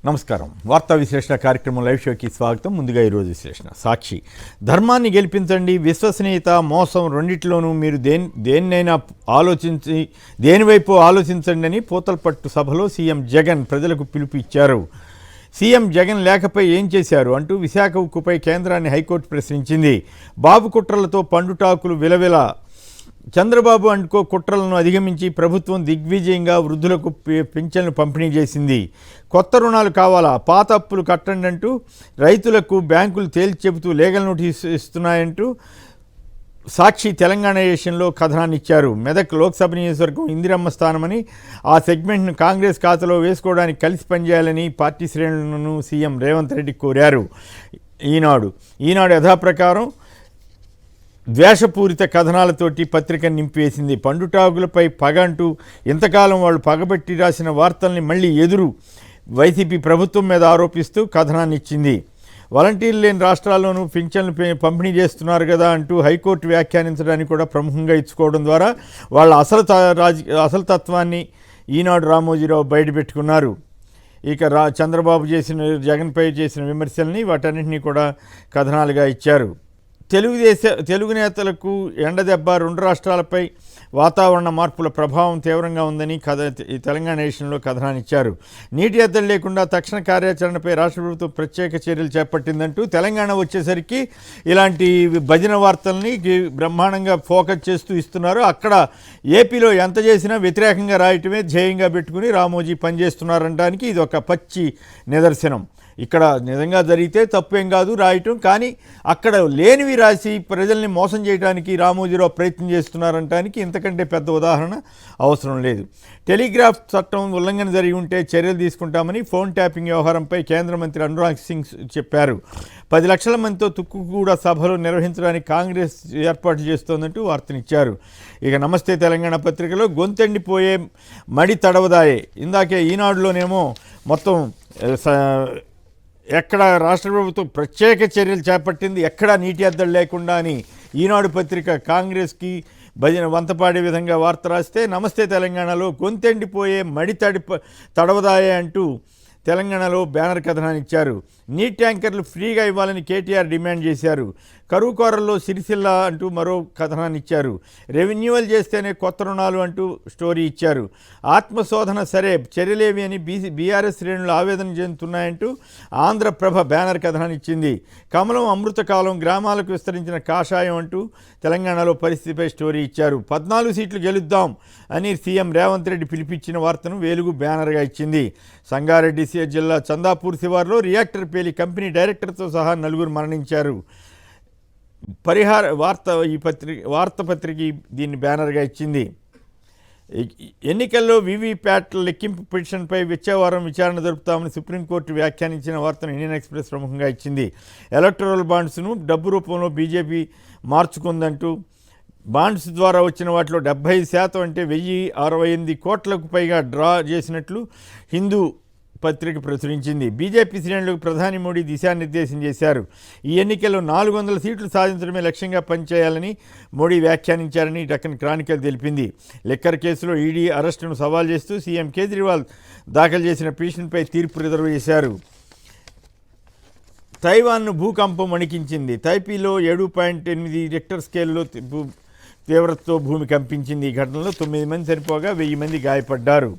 నమస్కారం. వార్తా విశ్లేషణ కార్యక్రమం లైవ్ షోకి స్వాగతం. ముందుగా ఈరోజు విశ్లేషణ. సాక్షి ధర్మాన్ని గెలిపించండి, విశ్వసనీయత, మోసం రెండిట్లోనూ మీరు దేన్నైనా దేనివైపు ఆలోచించండి అని పూతలపట్టు సభలో సీఎం జగన్ ప్రజలకు పిలుపు ఇచ్చారు. సీఎం జగన్ లేఖపై ఏం చేశారు అంటూ విశాఖ ఉక్కుపై కేంద్రాన్ని హైకోర్టు ప్రశ్నించింది. బాబు కుట్రలతో పండుటాకులు విలవిల. చంద్రబాబు అంటుకో కుట్రలను అధిగమించి ప్రభుత్వం దిగ్విజయంగా వృద్ధులకు పింఛన్లు పంపిణీ చేసింది. కొత్త రుణాలు కావాలా, పాత అప్పులు కట్టండి అంటూ రైతులకు బ్యాంకులు తేల్చి చెబుతూ లీగల్ నోటీస్ ఇస్తున్నాయంటూ సాక్షి తెలంగాణ ఎడిషన్లో కథనాన్ని ఇచ్చారు. మెదక్ లోక్సభ నియోజకవర్గం ఇందిరమ్మ స్థానమని, ఆ సెగ్మెంట్ను కాంగ్రెస్ ఖాతాలో వేసుకోవడానికి కలిసి పనిచేయాలని పార్టీ శ్రేణులను సీఎం రేవంత్ రెడ్డి కోరారు. ఈనాడు యథాప్రకారం ద్వేషపూరిత కథనాలతోటి పత్రిక నింపివేసింది. పండుటాకులపై పగ అంటూ ఇంతకాలం వాళ్ళు పగబెట్టి రాసిన వార్తల్ని మళ్ళీ వైసీపీ ప్రభుత్వం మీద ఆరోపిస్తూ కథనాన్ని ఇచ్చింది. వాలంటీర్లు లేని రాష్ట్రాల్లోనూ పింఛన్లు పంపిణీ చేస్తున్నారు కదా అంటూ హైకోర్టు వ్యాఖ్యానించడానికి కూడా ప్రముఖంగా ఇచ్చుకోవడం ద్వారా వాళ్ళ అసలు తత్వాన్ని ఈనాడు రామోజీరావు బయటపెట్టుకున్నారు. ఇక చంద్రబాబు జగన్పై చేసిన విమర్శల్ని వాటన్నింటినీ కూడా కథనాలుగా ఇచ్చారు. తెలుగు నేతలకు ఎండదెబ్బ, రెండు రాష్ట్రాలపై వాతావరణ మార్పుల ప్రభావం తీవ్రంగా ఉందని ఈ తెలంగాణ ఎడిషన్లో కథనాన్నిచ్చారు. నీటి ఎద్దడి లేకుండా తక్షణ కార్యాచరణపై రాష్ట్ర ప్రభుత్వం ప్రత్యేక చర్యలు చేపట్టిందంటూ తెలంగాణ వచ్చేసరికి ఇలాంటి భజన వార్తల్ని బ్రహ్మాండంగా ఫోకస్ చేస్తూ ఇస్తున్నారు. అక్కడ ఏపీలో ఎంత చేసినా వ్యతిరేకంగా రాయటమే ధ్యేయంగా పెట్టుకుని రామోజీ పనిచేస్తున్నారనడానికి ఇది ఒక పచ్చి నిదర్శనం. ఇక్కడ నిజంగా జరిగితే తప్పేం కాదు రాయటం, కానీ అక్కడ లేనివి రాసి ప్రజల్ని మోసం చేయడానికి రామోజీరావు ప్రయత్నం చేస్తున్నారంటానికి ఇంతకంటే పెద్ద ఉదాహరణ అవసరం లేదు. టెలిగ్రాఫ్ చట్టం ఉల్లంఘన జరిగి ఉంటే చర్యలు తీసుకుంటామని ఫోన్ ట్యాపింగ్ వ్యవహారంపై కేంద్ర మంత్రి అనురాగ్ సింగ్ చెప్పారు. 10 లక్షల మందితో తుక్కుగూడ సభలు నిర్వహించడానికి కాంగ్రెస్ ఏర్పాటు చేస్తోందంటూ వార్తనిచ్చారు. ఇక నమస్తే తెలంగాణ పత్రికలో గొంతెండిపోయే మడి తడవదాయే. ఇందాకే ఈనాడులోనేమో మొత్తం ఎక్కడ రాష్ట్ర ప్రభుత్వం ప్రత్యేక చర్యలు చేపట్టింది, ఎక్కడా నీటి ఎద్దడి లేకుండా అని ఈనాడు పత్రిక కాంగ్రెస్కి వంతపాడే విధంగా వార్త రాస్తే, నమస్తే తెలంగాణలో గొంతెండిపోయే మడి తడవదాయే అంటూ తెలంగాణలో బ్యానర్ కథనాన్ని ఇచ్చారు. నీటి ట్యాంకర్లు ఫ్రీగా ఇవ్వాలని కేటీఆర్ డిమాండ్ చేశారు. కరువు కోరల్లో సిరిసిల్ల అంటూ మరో కథనాన్ని ఇచ్చారు. రెవెన్యూవల్ చేస్తేనే కొత్త రుణాలు అంటూ స్టోరీ ఇచ్చారు. ఆత్మశోధన సరే, చర్యలేవి అని బీఆర్ఎస్ శ్రేణులు ఆవేదన చెందుతున్నాయంటూ ఆంధ్రప్రభ బ్యానర్ కథనాన్ని ఇచ్చింది. కమలం అమృతకాలం, గ్రామాలకు విస్తరించిన కాషాయం అంటూ తెలంగాణలో పరిస్థితిపై స్టోరీ ఇచ్చారు. 14 సీట్లు గెలుద్దాం అని సీఎం రేవంత్ రెడ్డి పిలిపించిన వార్తను వెలుగు బ్యానర్గా ఇచ్చింది. సంగారెడ్డి జిల్లా చందాపూర్ శివార్లో రియాక్టర్ పేలి కంపెనీ డైరెక్టర్తో సహా 4 మరణించారు. వార్తాపత్రిక దీన్ని బ్యానర్గా ఇచ్చింది. ఎన్నికల్లో వీవీప్యాట్ల లెక్కింపు పిటిషన్పై వచ్చేవారం విచారణ జరుపుతామని సుప్రీంకోర్టు వ్యాఖ్యానించిన వార్తను ఇండియన్ ఎక్స్ప్రెస్ ప్రముఖంగా ఇచ్చింది. ఎలక్టరల్ బాండ్స్ను డబ్బు రూపంలో బీజేపీ మార్చుకుందంటూ బాండ్స్ ద్వారా వచ్చిన వాటిలో 70% అంటే 1068 కోట్లకు పైగా డ్రా చేసినట్లు హిందూ పత్రిక ప్రచురించింది. బీజేపీ శ్రేణులకు ప్రధాని మోడీ దిశానిర్దేశం చేశారు. ఈ ఎన్నికల్లో 400 సీట్లు సాధించడమే లక్ష్యంగా పనిచేయాలని మోడీ వ్యాఖ్యానించారని డక్కన్ క్రానికల్ తెలిపింది. లిక్కర్ కేసులో ఈడీ అరెస్టును సవాల్ చేస్తూ సీఎం కేజ్రీవాల్ దాఖలు చేసిన పిటిషన్పై తీర్పు రిజర్వ్ చేశారు. తైవాన్ను భూకంపం వణికించింది. తైపీలో 7.8 రిక్టర్ స్కేల్లో తీవ్రతతో భూమి కంపించింది. ఈ ఘటనలో 9 మంది చనిపోగా 1000 మంది గాయపడ్డారు.